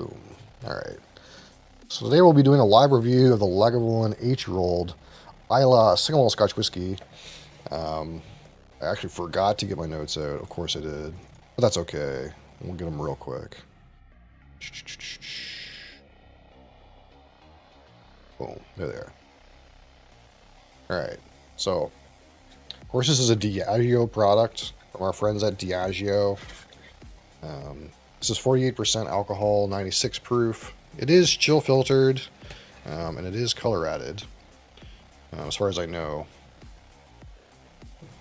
Boom. All right. So today we'll be doing a live review of the Lagavulin H-Rolled Isla Single Malt Scotch Whiskey. I actually forgot to get my notes out. Of course I did. But that's okay. We'll get them real quick. Boom. There they are. Alright. So, of course this is a Diageo product from our friends at Diageo. This is 48% alcohol, 96 proof. It is chill filtered, and it is color added, as far as I know.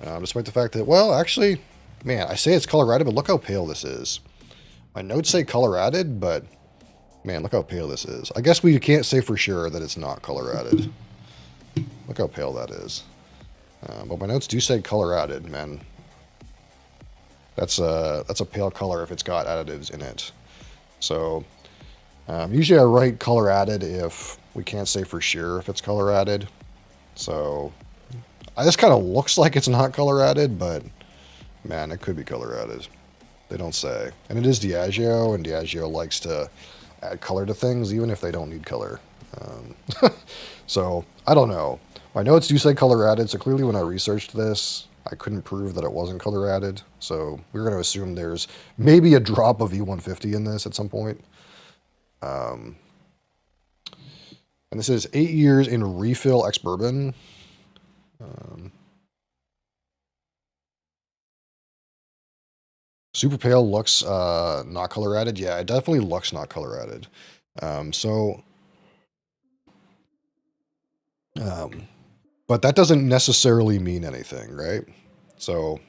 Despite the fact that, well, actually, man, I say it's color added, but look how pale this is. My notes say color added, but man, look how pale this is. I guess we can't say for sure that it's not color added. Look how pale that is. But my notes do say color added, man. That's a pale color if it's got additives in it. So usually I write color added if we can't say for sure if it's color added. So this kind of looks like it's not color added, but man, it could be color added. They don't say. And it is Diageo, and Diageo likes to add color to things even if they don't need color. So I don't know. My notes do say color added, so clearly when I researched this, I couldn't prove that it wasn't color added. So we're going to assume there's maybe a drop of E150 in this at some point. And this is 8 years in refill ex-bourbon. Super pale looks not color added. Yeah, it definitely looks not color added. But that doesn't necessarily mean anything, right? So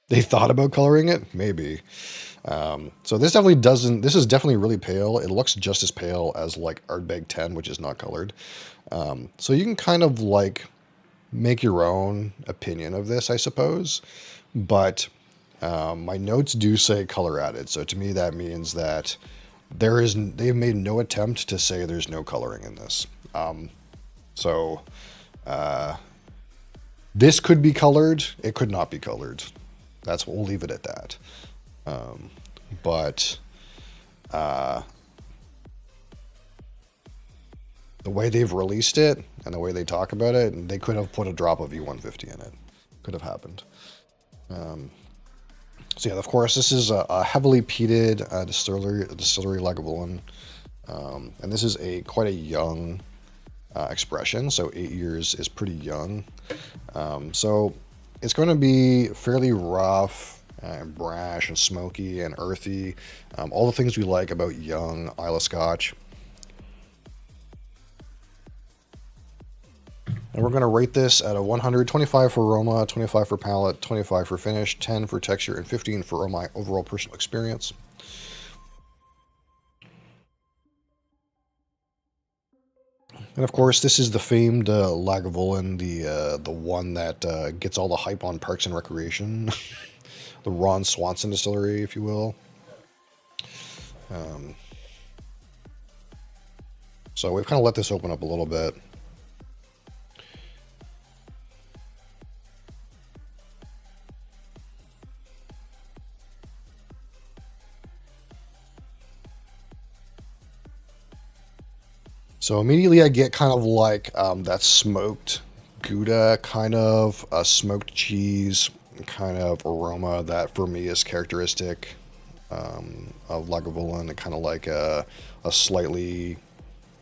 they thought about coloring it, maybe. So this definitely doesn't. This is definitely really pale. It looks just as pale as like Ardbeg 10, which is not colored. So you can kind of like make your own opinion of this, I suppose. But my notes do say color added. So to me, that means that they've made no attempt to say there's no coloring in this. So this could be colored. It could not be colored. We'll leave it at that. But the way they've released it and the way they talk about it, they could have put a drop of E150 in it. Could have happened. So yeah, of course, this is a heavily peated distillery Lagavulin, and this is quite a young expression. So 8 years is pretty young. So it's going to be fairly rough and brash and smoky and earthy. All the things we like about young Islay Scotch. And we're going to rate this at a 100, 25 for aroma, 25 for palate, 25 for finish, 10 for texture, and 15 for my overall personal experience. And of course, this is the famed Lagavulin, the one that gets all the hype on Parks and Recreation, the Ron Swanson distillery, if you will. So we've kind of let this open up a little bit. So immediately I get kind of like that smoked Gouda, kind of a smoked cheese kind of aroma that for me is characteristic of Lagavulin, and kind of like a slightly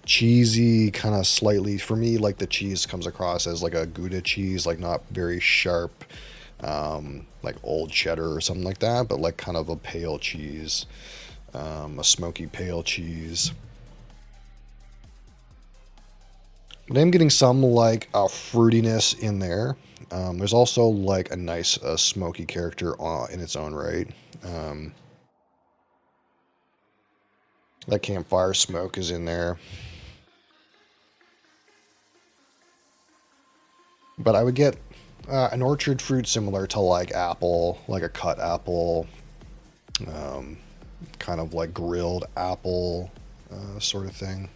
cheesy, kind of slightly, for me, like the cheese comes across as like a Gouda cheese, like not very sharp, like old cheddar or something like that, but like kind of a pale cheese, a smoky pale cheese. But I'm getting some like fruitiness in there. There's also like a nice smoky character in its own right. That campfire smoke is in there. But I would get an orchard fruit similar to like apple, like a cut apple, kind of like grilled apple sort of thing.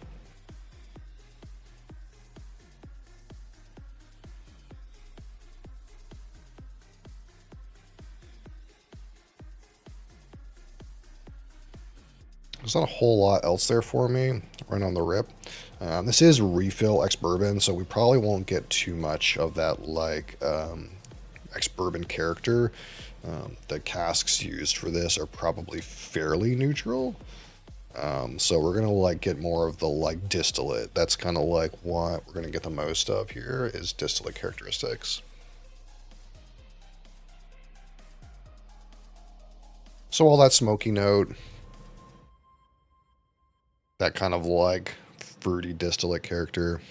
There's not a whole lot else there for me right on the rip. This is refill ex-bourbon, so we probably won't get too much of that like ex-bourbon character. The casks used for this are probably fairly neutral. So we're gonna like get more of the like distillate. That's kind of like what we're gonna get the most of here is distillate characteristics. So all that smoky note, that kind of like fruity distillate character.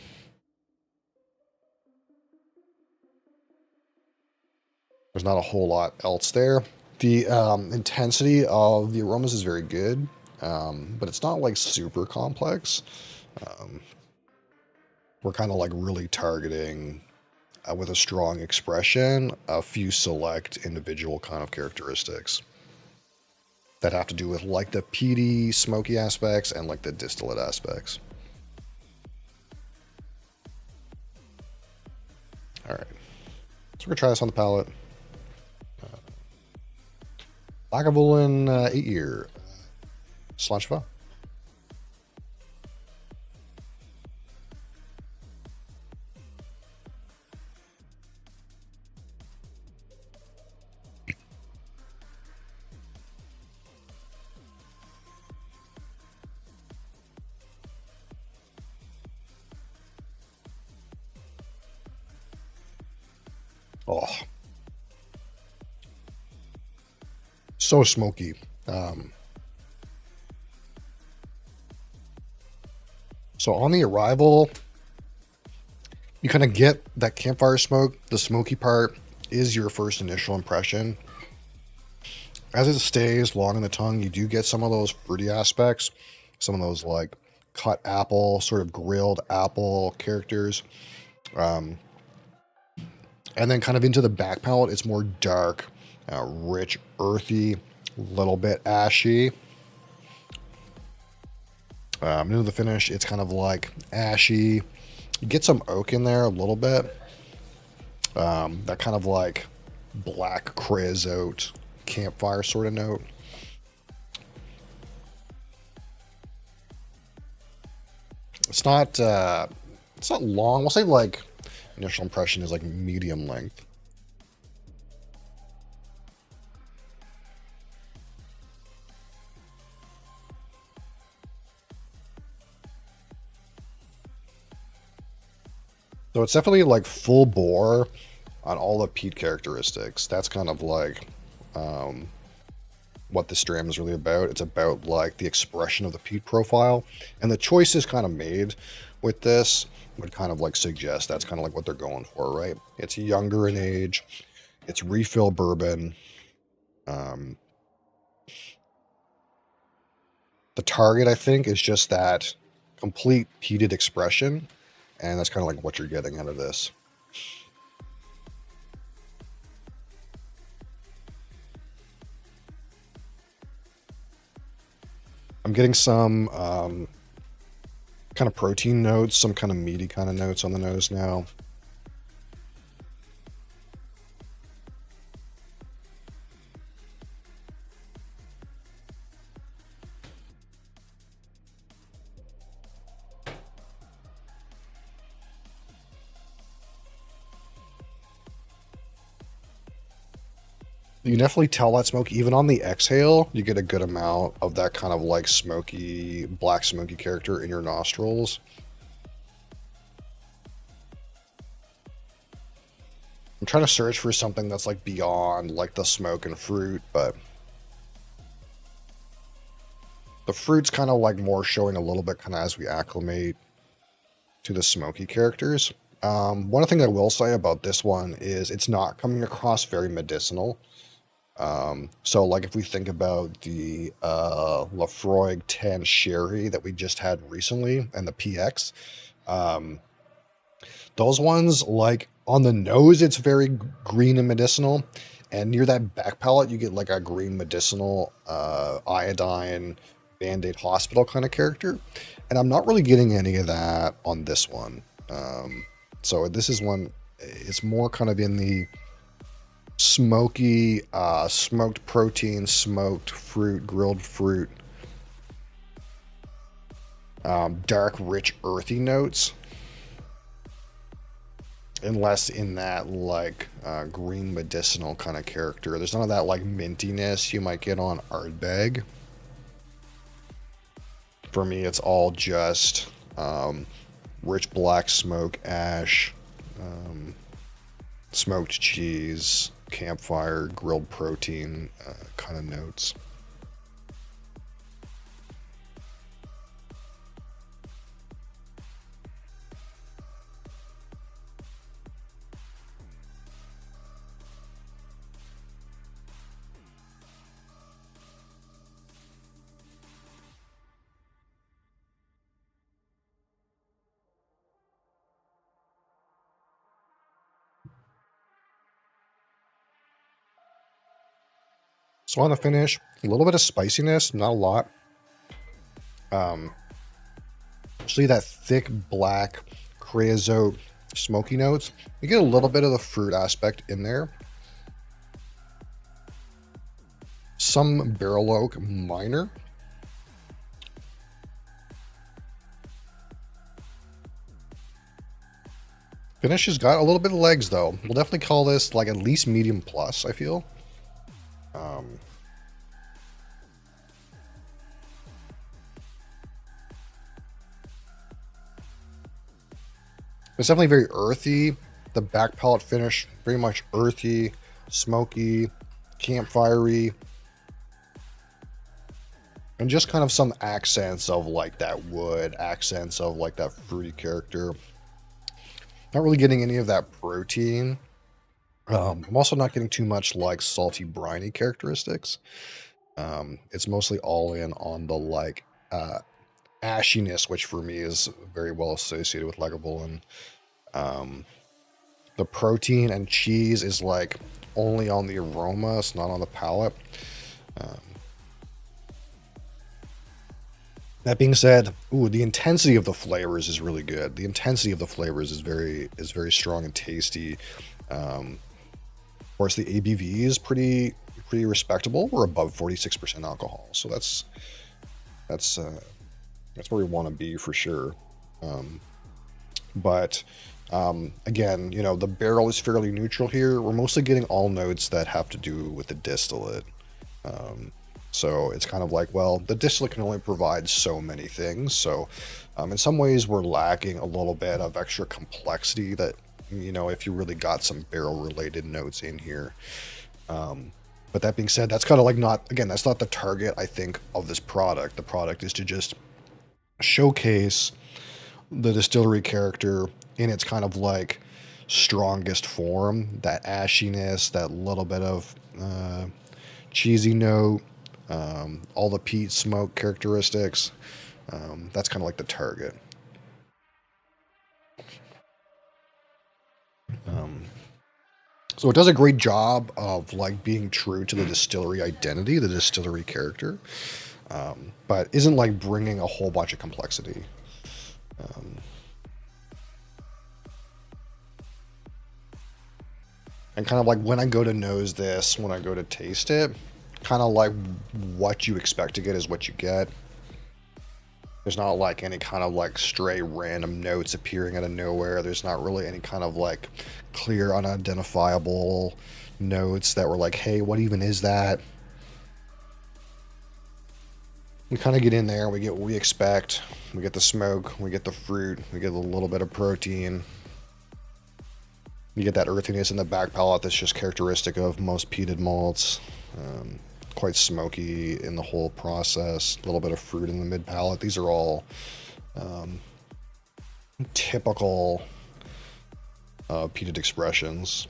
There's not a whole lot else there. The intensity of the aromas is very good, but it's not like super complex. Um, we're kind of like really targeting with a strong expression a few select individual kind of characteristics that have to do with like the peaty, smoky aspects and like the distillate aspects. All right, so we're gonna try this on the palate. Lagavulin 8-year Slanchva. Oh, so smoky. Um, so on the arrival, you kind of get that campfire smoke. The smoky part is your first initial impression. As it stays long in the tongue, you do get some of those fruity aspects, some of those like cut apple, sort of grilled apple characters. Um, and then kind of into the back palate, it's more dark, rich, earthy, little bit ashy. Into the finish, it's kind of like ashy. You get some oak in there a little bit. That kind of like black creosote campfire sort of note. It's not long. We'll say like initial impression is like medium length. So it's definitely like full bore on all the peat characteristics. That's kind of like um, what the Stram is really about. It's about like the expression of the peat profile, and the choices kind of made with this would kind of like suggest that's kind of like what they're going for, right? It's younger in age, it's refill bourbon. Um, the target, I think, is just that complete peated expression, and that's kind of like what you're getting out of this. I'm getting some kind of protein notes, some kind of meaty kind of notes on the nose now. You can definitely tell that smoke. Even on the exhale, you get a good amount of that kind of like smoky, black smoky character in your nostrils. I'm trying to search for something that's like beyond like the smoke and fruit, but the fruit's kind of like more showing a little bit kind of as we acclimate to the smoky characters. One thing I will say about this one is it's not coming across very medicinal. So like if we think about the Lafroig 10 Sherry that we just had recently and the PX, um, those ones like on the nose it's very green and medicinal, and near that back palate you get like a green medicinal iodine Band-Aid hospital kind of character, and I'm not really getting any of that on this one. So this is one, it's more kind of in the smoky, smoked protein, smoked fruit, grilled fruit dark, rich, earthy notes. And less in that like green medicinal kind of character. There's none of that like mintiness you might get on Ardbeg. For me, it's all just rich black smoke, ash, um, smoked cheese, campfire, grilled protein kind of notes. So on the finish, a little bit of spiciness, not a lot. Actually, that thick black creosote smoky notes. You get a little bit of the fruit aspect in there. Some barrel oak minor. Finish has got a little bit of legs though. We'll definitely call this like at least medium plus, I feel. Um, it's definitely very earthy. The back palate finish, very much earthy, smoky, campfirey, and just kind of some accents of like that wood, accents of like that fruity character. Not really getting any of that protein. I'm also not getting too much like salty, briny characteristics. It's mostly all in on the like ashiness, which for me is very well associated with Lagavulin. Um, the protein and cheese is like only on the aroma, it's not on the palate. Um, that being said, ooh, the intensity of the flavors is really good. The intensity of the flavors is very strong and tasty. Of course, the ABV is pretty respectable. We're above 46% alcohol, so that's uh, that's where we want to be for sure. Um, but again, you know, the barrel is fairly neutral here. We're mostly getting all notes that have to do with the distillate. Um, so it's kind of like, well, the distillate can only provide so many things. So in some ways, we're lacking a little bit of extra complexity that, you know, if you really got some barrel related notes in here. Um, but that being said, that's kind of like not, again, that's not the target, I think, of this product. The product is to just showcase the distillery character in its kind of like strongest form, that ashiness, that little bit of cheesy note, all the peat smoke characteristics. That's kind of like the target. Um, so it does a great job of like being true to the distillery identity, the distillery character, but isn't like bringing a whole bunch of complexity. Um, and kind of like when I go to nose this, when I go to taste it, kind of like what you expect to get is what you get. There's not like any kind of like stray random notes appearing out of nowhere. There's not really any kind of like clear, unidentifiable notes that were like, hey, what even is that? We kind of get in there, we get what we expect. We get the smoke, we get the fruit, we get a little bit of protein. You get that earthiness in the back palate that's just characteristic of most peated malts. Um, Quite smoky in the whole process. A little bit of fruit in the mid palate. These are all um, typical peated expressions.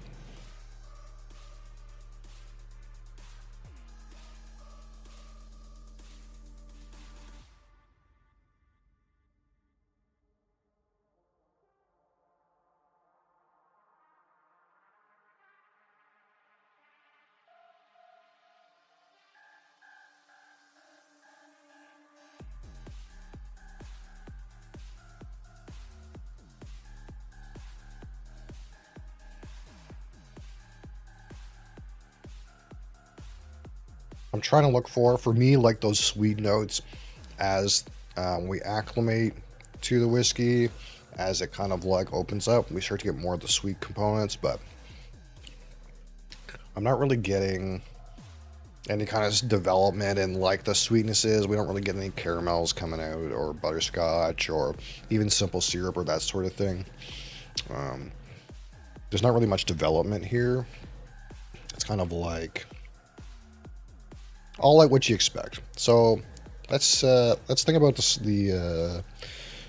I'm trying to look for me, like those sweet notes as We acclimate to the whiskey as it kind of like opens up. We start to get more of the sweet components, but I'm not really getting any kind of development in like the sweetnesses. We don't really get any caramels coming out or butterscotch or even simple syrup or that sort of thing. There's not really much development here. It's kind of like all like what you expect. So let's think about this, the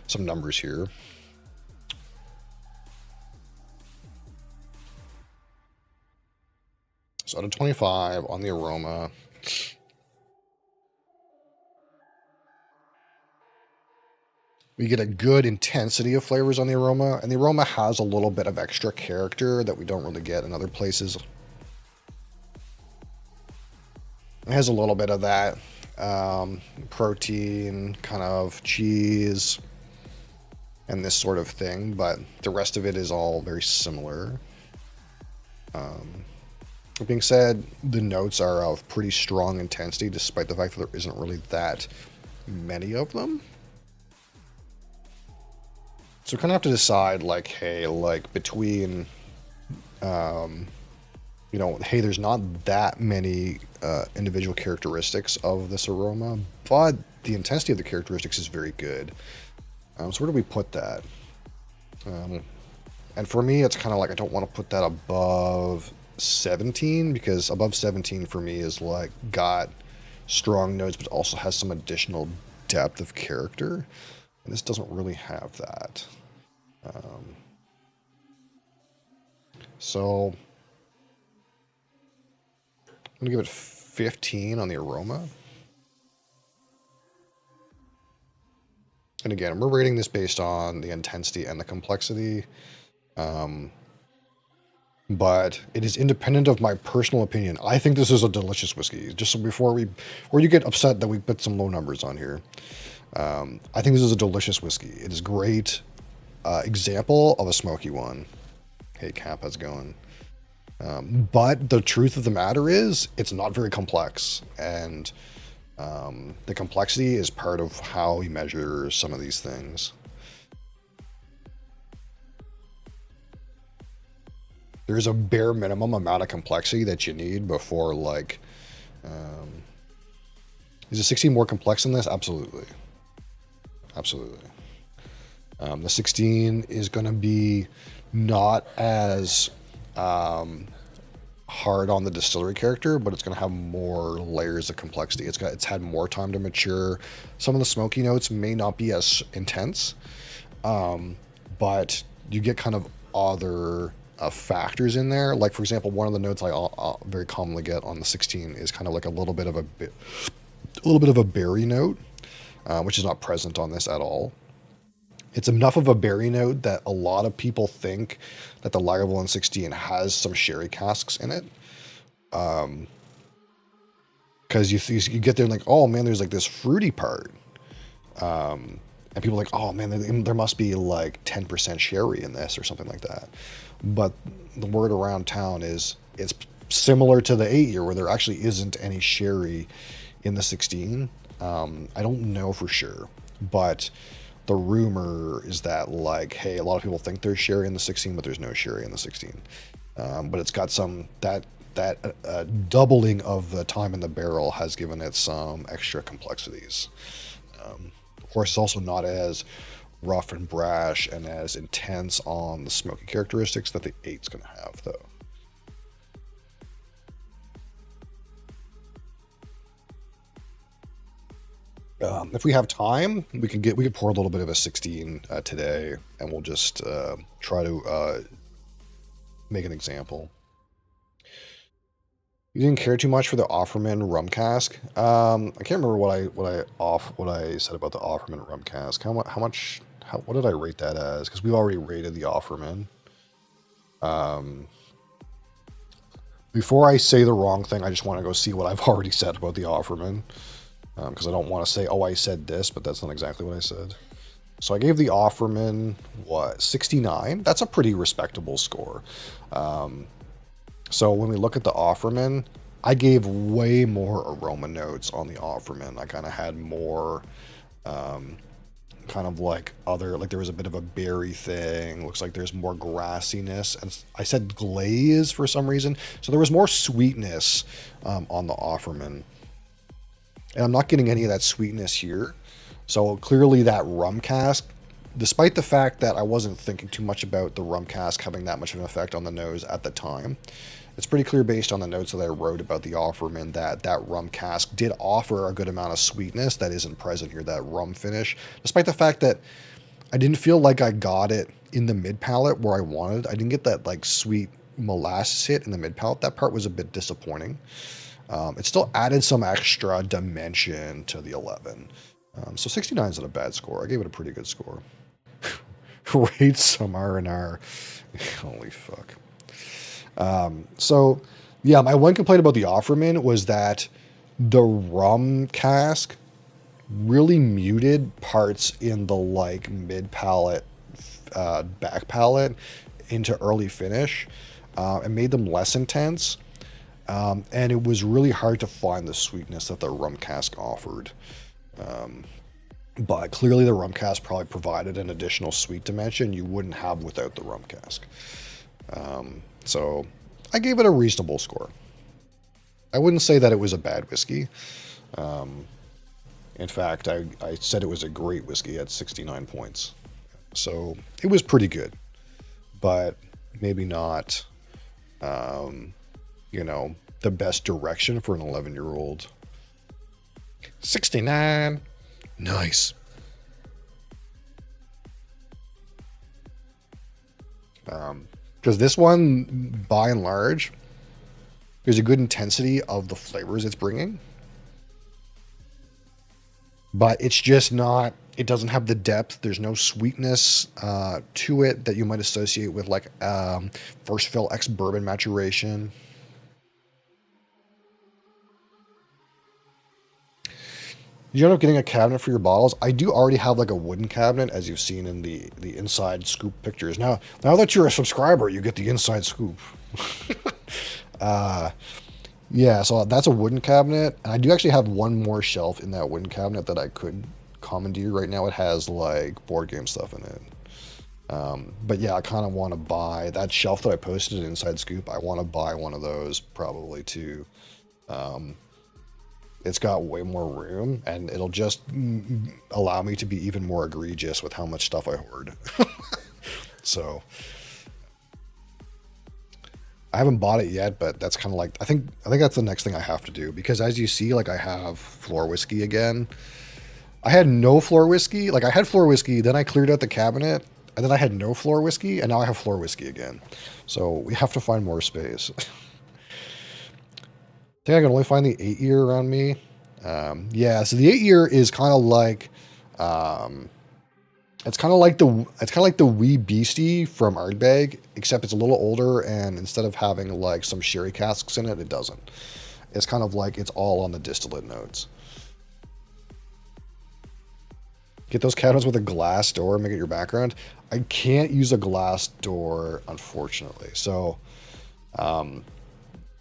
some numbers here. So out of 25 on the aroma, we get a good intensity of flavors on the aroma, and the aroma has a little bit of extra character that we don't really get in other places. It has a little bit of that protein, kind of cheese, and this sort of thing, but the rest of it is all very similar. That being said, the notes are of pretty strong intensity, despite the fact that there isn't really that many of them. So we kind of have to decide, like, hey, like between, you know, hey, there's not that many individual characteristics of this aroma, but the intensity of the characteristics is very good. So where do we put that? And for me, it's kind of like I don't want to put that above 17, because above 17 for me is like got strong notes, but also has some additional depth of character. And this doesn't really have that. So I'm going to give it 15 on the aroma. And again, we're rating this based on the intensity and the complexity. But it is independent of my personal opinion. I think this is a delicious whiskey. Just so before you get upset that we put some low numbers on here. I think this is a delicious whiskey. It is great. Example of a smoky one. Hey, Cap, how's it going? But the truth of the matter is, it's not very complex. And the complexity is part of how we measure some of these things. There's a bare minimum amount of complexity that you need before, like, is the 16 more complex than this? Absolutely. Absolutely. The 16 is going to be not as hard on the distillery character, but it's going to have more layers of complexity. It's had more time to mature. Some of the smoky notes may not be as intense, but you get kind of other factors in there. Like, for example, one of the notes I very commonly get on the 16 is kind of like a little bit of a berry note, which is not present on this at all. It's enough of a berry note that a lot of people think that the Lagavulin 16 has some sherry casks in it. Because you get there and like, oh man, there's like this fruity part. And people are like, oh man, there must be like 10% sherry in this or something like that. But the word around town is it's similar to the 8-year where there actually isn't any sherry in the 16. I don't know for sure, but the rumor is that, like, hey, a lot of people think there's sherry in the 16, but there's no sherry in the 16. But it's got some, that doubling of the time in the barrel has given it some extra complexities. Of course, it's also not as rough and brash and as intense on the smoky characteristics that the 8's going to have, though. If we have time, we could pour a little bit of a 16 today, and we'll just try to make an example. You didn't care too much for the Offerman rum cask. I can't remember what I said about the Offerman rum cask. What did I rate that as? Because we've already rated the Offerman. Before I say the wrong thing, I just want to go see what I've already said about the Offerman. Because I don't want to say, oh, I said this, but that's not exactly what I said. So I gave the Offerman, 69? That's a pretty respectable score. So when we look at the Offerman, I gave way more aroma notes on the Offerman. I kind of had more kind of like other, like there was a bit of a berry thing. Looks like there's more grassiness. And I said glaze for some reason. So there was more sweetness on the Offerman. And I'm not getting any of that sweetness here. So clearly that rum cask, despite the fact that I wasn't thinking too much about the rum cask having that much of an effect on the nose at the time, it's pretty clear based on the notes that I wrote about the Offerman that that rum cask did offer a good amount of sweetness that isn't present here, that rum finish, despite the fact that I didn't feel like I got it in the mid palate where I wanted. I didn't get that like sweet molasses hit in the mid palate. That part was a bit disappointing. It still added some extra dimension to the 11. So 69 is not a bad score. I gave it a pretty good score. Rate some R&R. Holy fuck. So, yeah, my one complaint about the Offerman was that the rum cask really muted parts in the like mid palate, back palate into early finish, and made them less intense. And it was really hard to find the sweetness that the rum cask offered. But clearly the rum cask probably provided an additional sweet dimension you wouldn't have without the rum cask. So I gave it a reasonable score. I wouldn't say that it was a bad whiskey. In fact, I said it was a great whiskey at 69 points. So it was pretty good, but maybe not, the best direction for an 11-year-old. 69. Nice. Because this one, by and large, there's a good intensity of the flavors it's bringing. But it's just not, it doesn't have the depth. There's no sweetness to it that you might associate with like first fill ex-bourbon maturation. You end up getting a cabinet for your bottles. I do already have like a wooden cabinet, as you've seen in the inside scoop pictures. Now that you're a subscriber, you get the inside scoop. Yeah, so that's a wooden cabinet. And I do actually have one more shelf in that wooden cabinet that I could commandeer right now. It has like board game stuff in it. But yeah, I kind of want to buy that shelf that I posted in Inside Scoop. I want to buy one of those probably too. It's got way more room, and it'll just allow me to be even more egregious with how much stuff I hoard. So I haven't bought it yet, but that's kind of like, I think that's the next thing I have to do, because as you see, like I have floor whiskey again. I had no floor whiskey. Like I had floor whiskey, then I cleared out the cabinet, and then I had no floor whiskey, and now I have floor whiskey again. So we have to find more space. I think I can only find the 8-year around me. Yeah, so the 8-year is kind of like, it's kind of like the wee beastie from Ardbeg, except it's a little older, and instead of having like some sherry casks in it, it doesn't. It's kind of like it's all on the distillate notes. Get those cabinets with a glass door, make it your background. I can't use a glass door, unfortunately. So,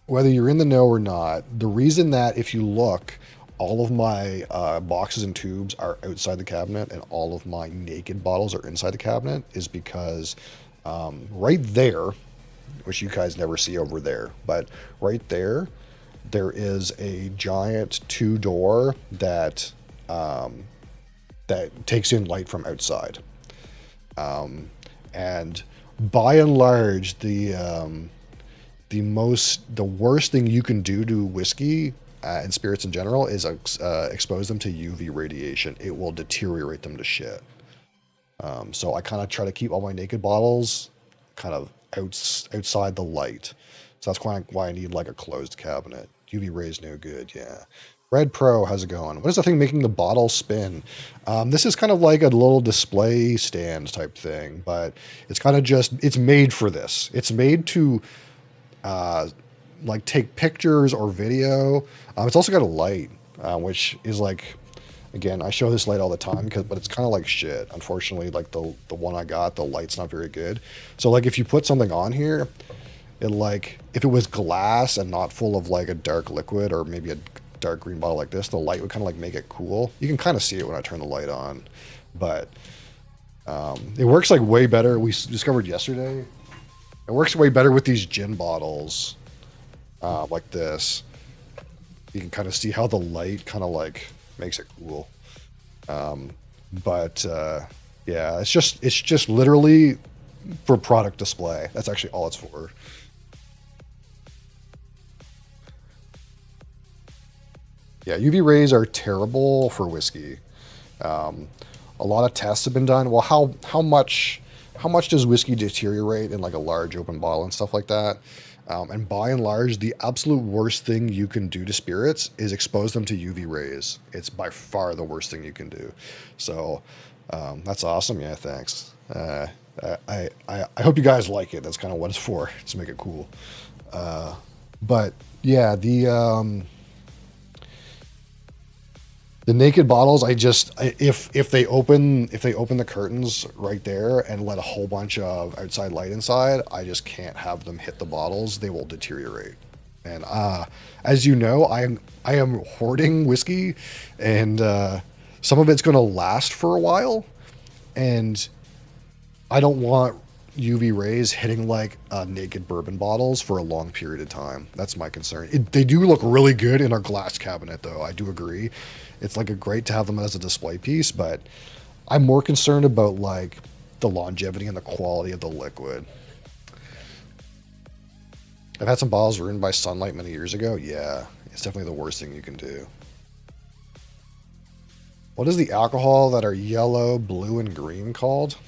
whether you're in the know or not, the reason that if you look, all of my boxes and tubes are outside the cabinet and all of my naked bottles are inside the cabinet is because right there, which you guys never see over there, but right there, there is a giant 2-door that that takes in light from outside. And by and large, the worst thing you can do to whiskey and spirits in general is expose them to UV radiation. It will deteriorate them to shit. So I kind of try to keep all my naked bottles kind of outside the light. So that's why I need like a closed cabinet. UV rays no good. Yeah. Red Pro, how's it going? What is the thing making the bottle spin? This is kind of like a little display stand type thing, but it's kind of just, it's made for this. It's made to like take pictures or video. It's also got a light, which is like, again, I show this light all the time but it's kind of like shit. Unfortunately, like the one I got, the light's not very good. So like if you put something on here, it like, if it was glass and not full of like a dark liquid or maybe a dark green bottle like this, the light would kind of like make it cool. You can kind of see it when I turn the light on. But it works like way better. We discovered yesterday. It works way better with these gin bottles like this. You can kind of see how the light kind of like makes it cool. But yeah, it's just literally for product display. That's actually all it's for. Yeah, UV rays are terrible for whiskey. Um, a lot of tests have been done. Well, how much does whiskey deteriorate in like a large open bottle and stuff like that? And by and large, the absolute worst thing you can do to spirits is expose them to UV rays. It's by far the worst thing you can do. So that's awesome. Yeah, thanks. I hope you guys like it. That's kind of what it's for. To make it cool. But yeah, the naked bottles, if they open the curtains right there and let a whole bunch of outside light inside, I just can't have them hit the bottles. They will deteriorate. And as you know, I am hoarding whiskey, and some of it's going to last for a while, and I don't want UV rays hitting like naked bourbon bottles for a long period of time. That's my concern. They do look really good in our glass cabinet, though. I do agree. It's like a great to have them as a display piece, but I'm more concerned about like the longevity and the quality of the liquid. I've had some bottles ruined by sunlight many years ago. Yeah, it's definitely the worst thing you can do. What is the alcohol that are yellow, blue, and green called?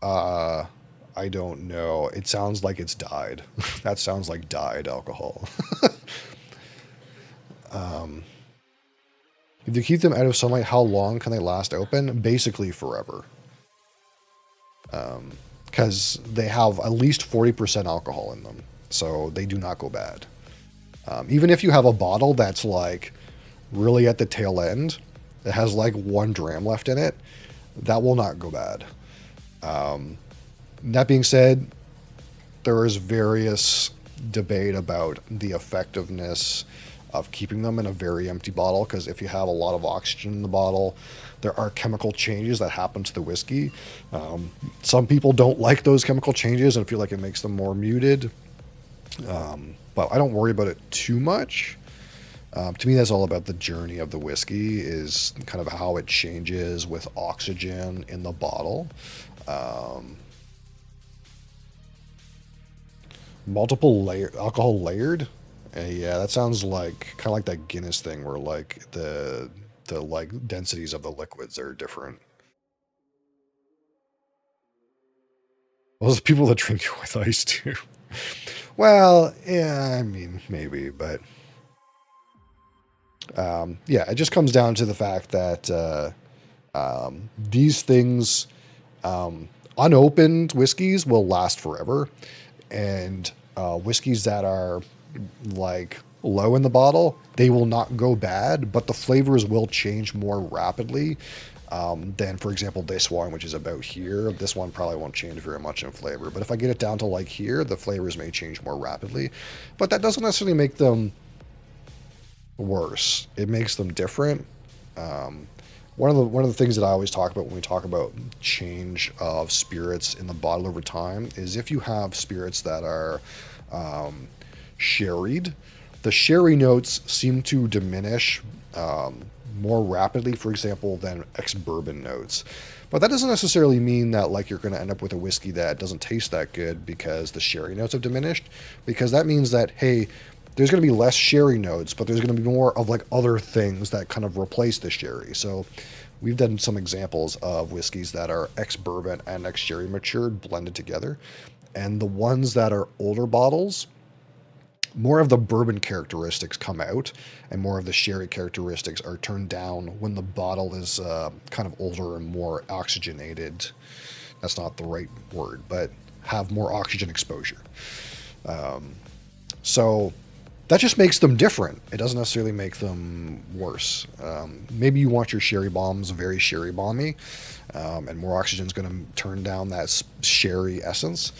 Uh, I don't know. It sounds like it's dyed. That sounds like dyed alcohol. If you keep them out of sunlight, how long can they last open? Basically forever. Because they have at least 40% alcohol in them. So they do not go bad. Even if you have a bottle that's like really at the tail end, that has like 1 dram left in it, that will not go bad. That being said, there is various debate about the effectiveness of keeping them in a very empty bottle, because if you have a lot of oxygen in the bottle, there are chemical changes that happen to the whiskey. Some people don't like those chemical changes and feel like it makes them more muted, but I don't worry about it too much. To me, that's all about the journey of the whiskey, is kind of how it changes with oxygen in the bottle. Um, Multiple layer alcohol layered. Yeah, that sounds like kind of like that Guinness thing, where like the like densities of the liquids are different. Well, there's people that drink it with ice too. Well, yeah, I mean maybe, but yeah, it just comes down to the fact that these things, unopened whiskeys will last forever, and whiskeys that are like low in the bottle, they will not go bad, but the flavors will change more rapidly than, for example, this one, which is about here. This one probably won't change very much in flavor, but if I get it down to like here, the flavors may change more rapidly. But that doesn't necessarily make them worse. It makes them different. Um, one of the things that I always talk about when we talk about change of spirits in the bottle over time is if you have spirits that are um, sherried, the sherry notes seem to diminish more rapidly, for example, than ex-bourbon notes. But that doesn't necessarily mean that like you're going to end up with a whiskey that doesn't taste that good because the sherry notes have diminished. Because that means that, hey, there's going to be less sherry notes, but there's going to be more of like other things that kind of replace the sherry. So we've done some examples of whiskeys that are ex-bourbon and ex-sherry matured blended together. And the ones that are older bottles, more of the bourbon characteristics come out, and more of the sherry characteristics are turned down when the bottle is kind of older and more oxygenated. That's not the right word, but have more oxygen exposure. So that just makes them different. It doesn't necessarily make them worse. Maybe you want your sherry bombs very sherry bomby, and more oxygen is going to turn down that sherry essence.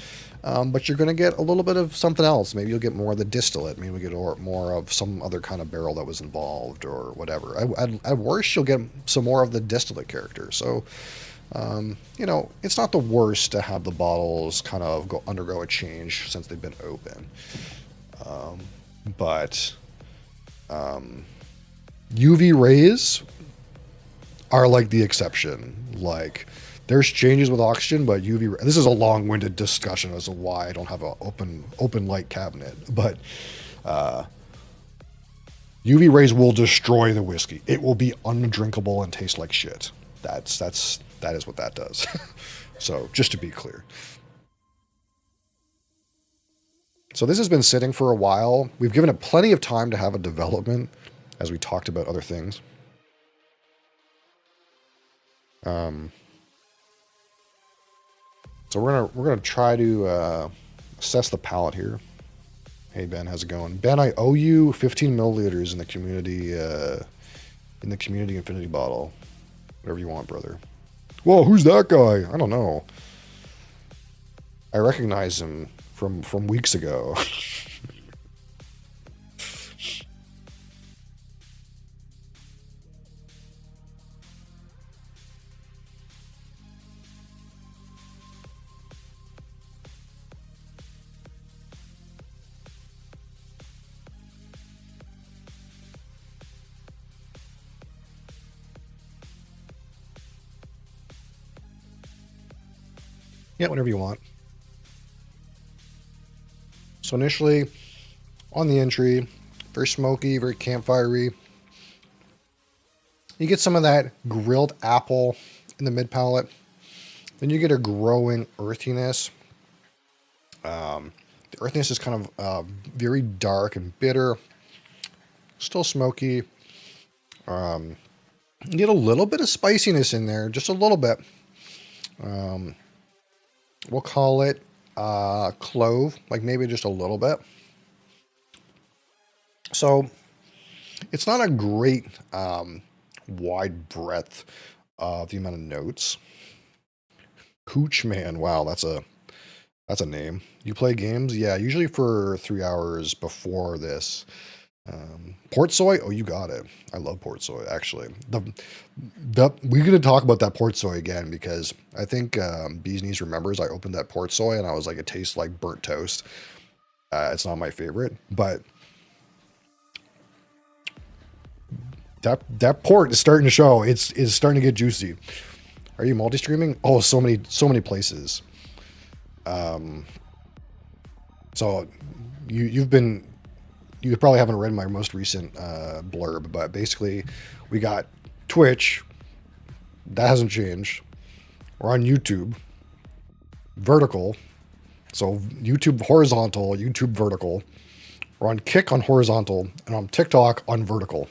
But you're going to get a little bit of something else. Maybe you'll get more of the distillate. Maybe you'll get more of some other kind of barrel that was involved or whatever. At worst, you'll get some more of the distillate character. So, it's not the worst to have the bottles kind of undergo a change since they've been open. But UV rays are like the exception. Like, there's changes with oxygen, but UV. This is a long-winded discussion as to why I don't have an open light cabinet. But UV rays will destroy the whiskey. It will be undrinkable and taste like shit. That is what that does. So just to be clear. So this has been sitting for a while. We've given it plenty of time to have a development, as we talked about other things. So we're gonna try to assess the palate here. Hey Ben, how's it going? Ben, I owe you 15 milliliters in the community infinity bottle. Whatever you want, brother. Whoa, who's that guy? I don't know. I recognize him from weeks ago. Yeah, whatever you want. So initially, on the entry, very smoky, very campfirey. You get some of that grilled apple in the mid palate. Then you get a growing earthiness. The earthiness is kind of very dark and bitter. Still smoky. You get a little bit of spiciness in there, just a little bit. We'll call it clove, like maybe just a little bit. So it's not a great wide breadth of the amount of notes. Cooch Man, wow, that's a name. You play games? Yeah, usually for 3 hours before this. Port soy? Oh, you got it. I love port soy, actually. We're going to talk about that port soy again because I think Bee's Knees remembers I opened that port soy and I was like, it tastes like burnt toast. It's not my favorite, but that port is starting to show. It's starting to get juicy. Are you multi-streaming? Oh, so many places. So you probably haven't read my most recent blurb, but basically we got Twitch. That hasn't changed. We're on YouTube. Vertical. So YouTube horizontal, YouTube vertical. We're on Kick on horizontal, and on TikTok on vertical.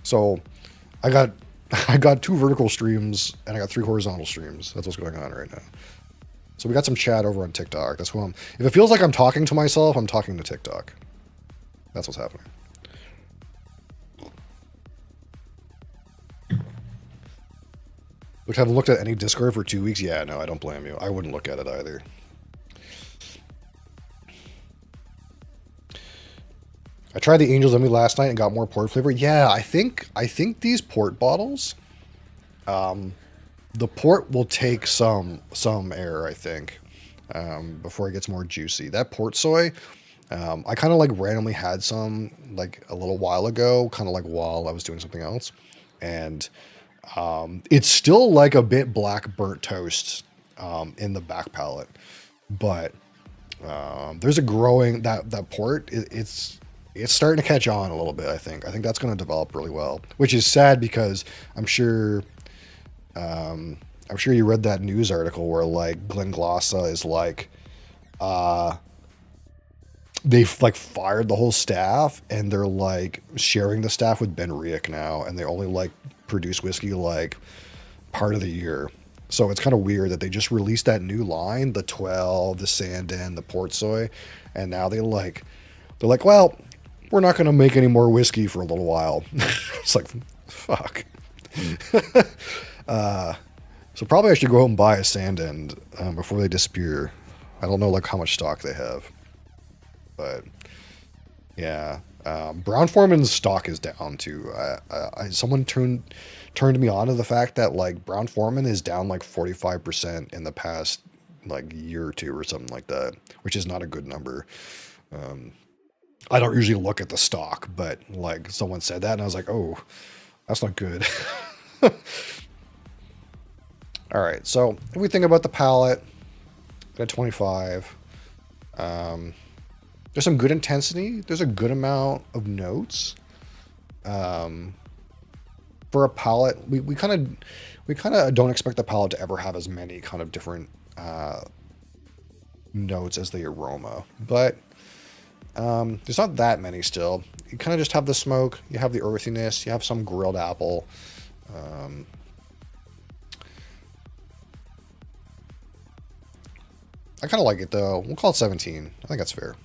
So I got 2 vertical streams, and I got 3 horizontal streams. That's what's going on right now. So we got some chat over on TikTok. That's who if it feels like I'm talking to myself, I'm talking to TikTok. That's what's happening. Which haven't looked at any Discord for 2 weeks. Yeah, no, I don't blame you. I wouldn't look at it either. I tried the Angel's Envy last night and got more port flavor. Yeah, I think these port bottles, the port will take some air, I think, before it gets more juicy. That port soy, I kind of like randomly had some like a little while ago, kind of like while I was doing something else. And it's still like a bit black burnt toast in the back palate. But there's a growing, that port, it's starting to catch on a little bit, I think. I think that's going to develop really well, which is sad because I'm sure you read that news article where like Glenglossa is like, they've like fired the whole staff and they're like sharing the staff with Ben Riach now, and they only like produce whiskey like part of the year. So it's kind of weird that they just released that new line, the 12, the Sandin, the Port Soy, and now they're like, well, we're not going to make any more whiskey for a little while. It's like, fuck. So probably I should go out and buy a Sandin before they disappear. I don't know like how much stock they have, but yeah. Brown Foreman's stock is down too. Someone turned me on to the fact that like Brown Foreman is down like 45% in the past like year or two or something like that, which is not a good number. I don't usually look at the stock, but like someone said that and I was like, oh, that's not good. All right, so if we think about the palette at 25, there's some good intensity. There's a good amount of notes. For a palette, we kind of don't expect the palette to ever have as many kind of different notes as the aroma, but there's not that many still. You kind of just have the smoke, you have the earthiness, you have some grilled apple. I kind of like it though. We'll call it 17. I think that's fair.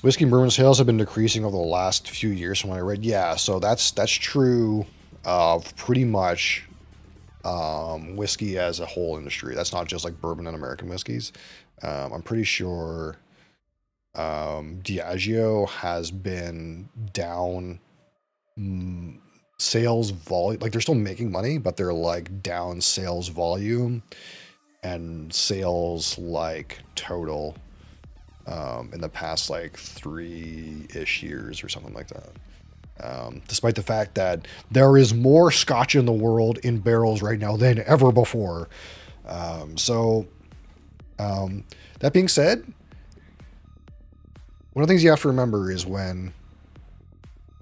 Whiskey and bourbon sales have been decreasing over the last few years from what I read. Yeah, so that's true of pretty much whiskey as a whole industry. That's not just like bourbon and American whiskeys. I'm pretty sure Diageo has been down sales volume. Like they're still making money, but they're like down sales volume and sales like total in the past like 3-ish years or something like that. Despite the fact that there is more scotch in the world in barrels right now than ever before. That being said, one of the things you have to remember is when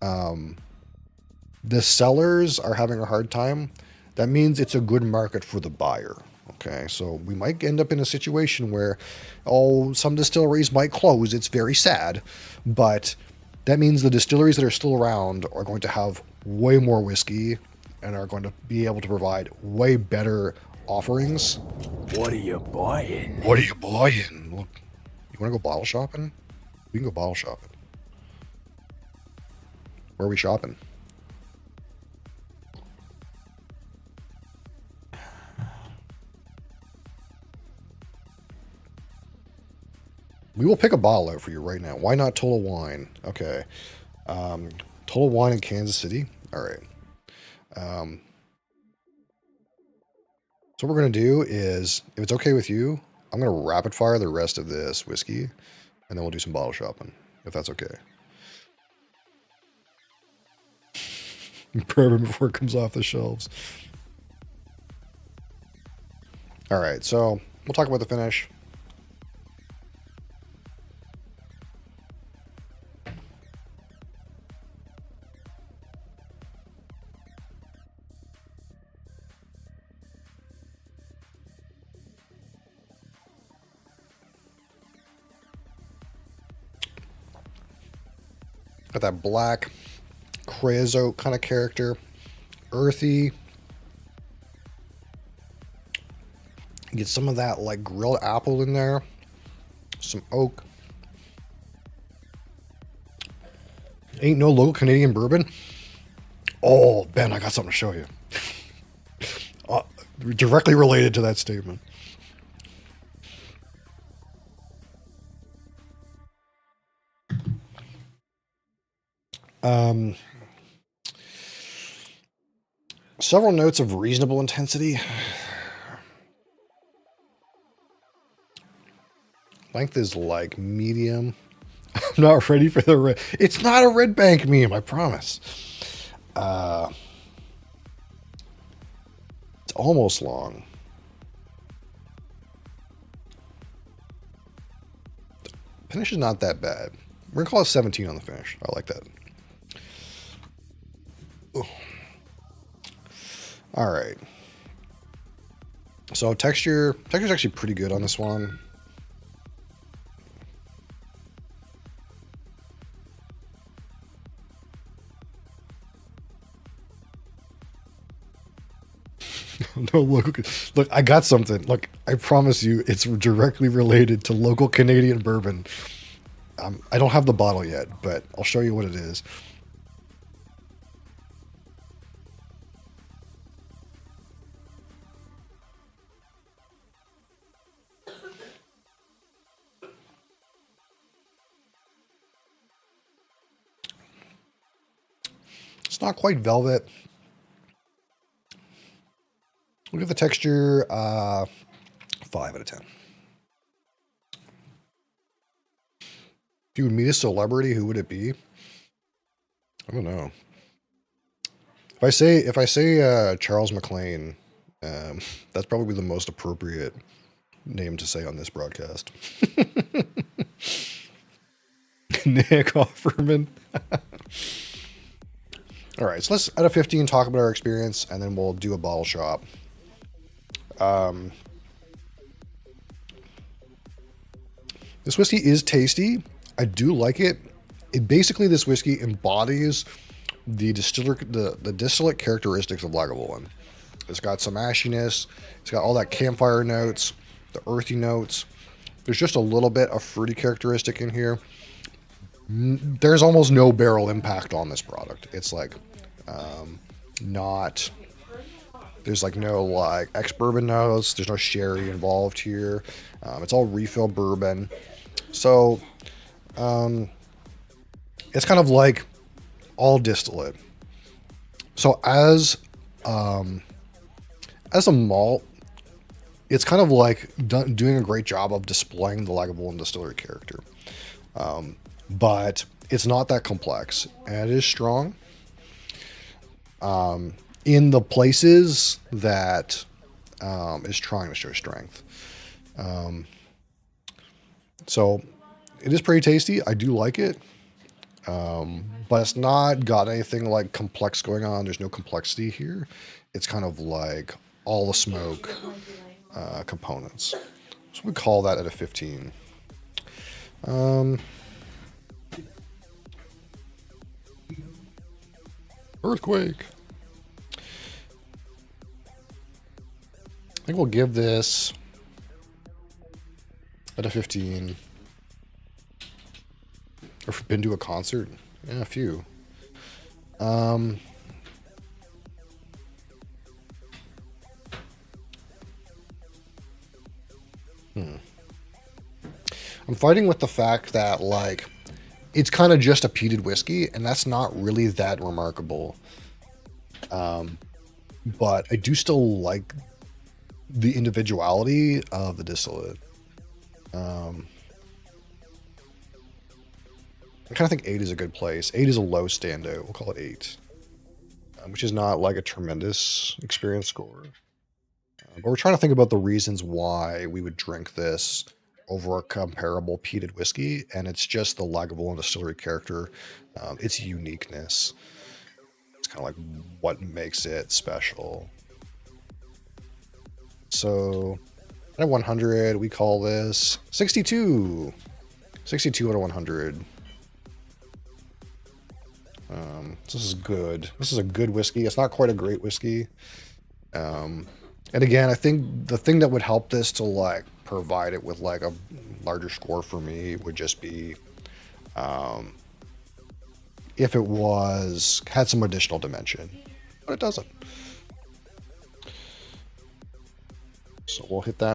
the sellers are having a hard time, that means it's a good market for the buyer. Okay, so we might end up in a situation where, some distilleries might close. It's very sad, but that means the distilleries that are still around are going to have way more whiskey and are going to be able to provide way better offerings. What are you buying? What are you buying? Look, you want to go bottle shopping? We can go bottle shopping. Where are we shopping? We will pick a bottle out for you right now. Why not Total Wine? Okay. Total Wine in Kansas City. All right. So what we're going to do is, if it's okay with you, I'm going to rapid fire the rest of this whiskey, and then we'll do some bottle shopping, if that's okay. Bourbon before it comes off the shelves. All right, so we'll talk about the finish. Got that black creosote kind of character, earthy. Get some of that like grilled apple in there, some oak. Ain't no local Canadian bourbon. Oh, Ben, I got something to show you. Directly related to that statement. Several notes of reasonable intensity. Length is like medium. I'm not ready for the red. It's not a Red Bank meme, I promise. It's almost long. Finish is not that bad. We're gonna call it 17 on the finish. I like that. Ooh. All right. So texture's actually pretty good on this one. No, look, I got something. Look, I promise you, it's directly related to local Canadian bourbon. I don't have the bottle yet, but I'll show you what it is. It's not quite velvet. We'll give the texture 5 out of 10. If you would meet a celebrity, who would it be? I don't know. If I say Charles McLean, that's probably the most appropriate name to say on this broadcast. Nick Offerman. All right, so let's, out of 15, talk about our experience, and then we'll do a bottle shop. This whiskey is tasty. I do like it. Basically, this whiskey embodies the distillate characteristics of Lagavulin. It's got some ashiness. It's got all that campfire notes, the earthy notes. There's just a little bit of fruity characteristic in here. There's almost no barrel impact on this product. It's like not. There's like no like ex-bourbon notes. There's no sherry involved here. It's all refill bourbon. So it's kind of like all distillate. So as a malt, it's kind of like doing a great job of displaying the Lagavulin distillery character. But it's not that complex, and it is strong in the places that is trying to show strength. So it is pretty tasty. I do like it, but it's not got anything like complex going on. There's no complexity here. It's kind of like all the smoke components. So we call that at a 15. Earthquake. I think we'll give this at a 15. Or been to a concert? Yeah, a few. I'm fighting with the fact that, like, it's kind of just a peated whiskey, and that's not really that remarkable. But I do still like the individuality of the distillate. I kind of think 8 is a good place. 8 is a low standout. We'll call it 8, which is not like a tremendous experience score. But we're trying to think about the reasons why we would drink this over a comparable peated whiskey, and it's just the Lagavulin distillery character, its uniqueness. It's kind of like what makes it special. So at 100, we call this 62. 62 out of 100. This is good. This is a good whiskey. It's not quite a great whiskey. And again, I think the thing that would help this to like provide it with like a larger score for me would just be if it had some additional dimension, but it doesn't. So we'll hit that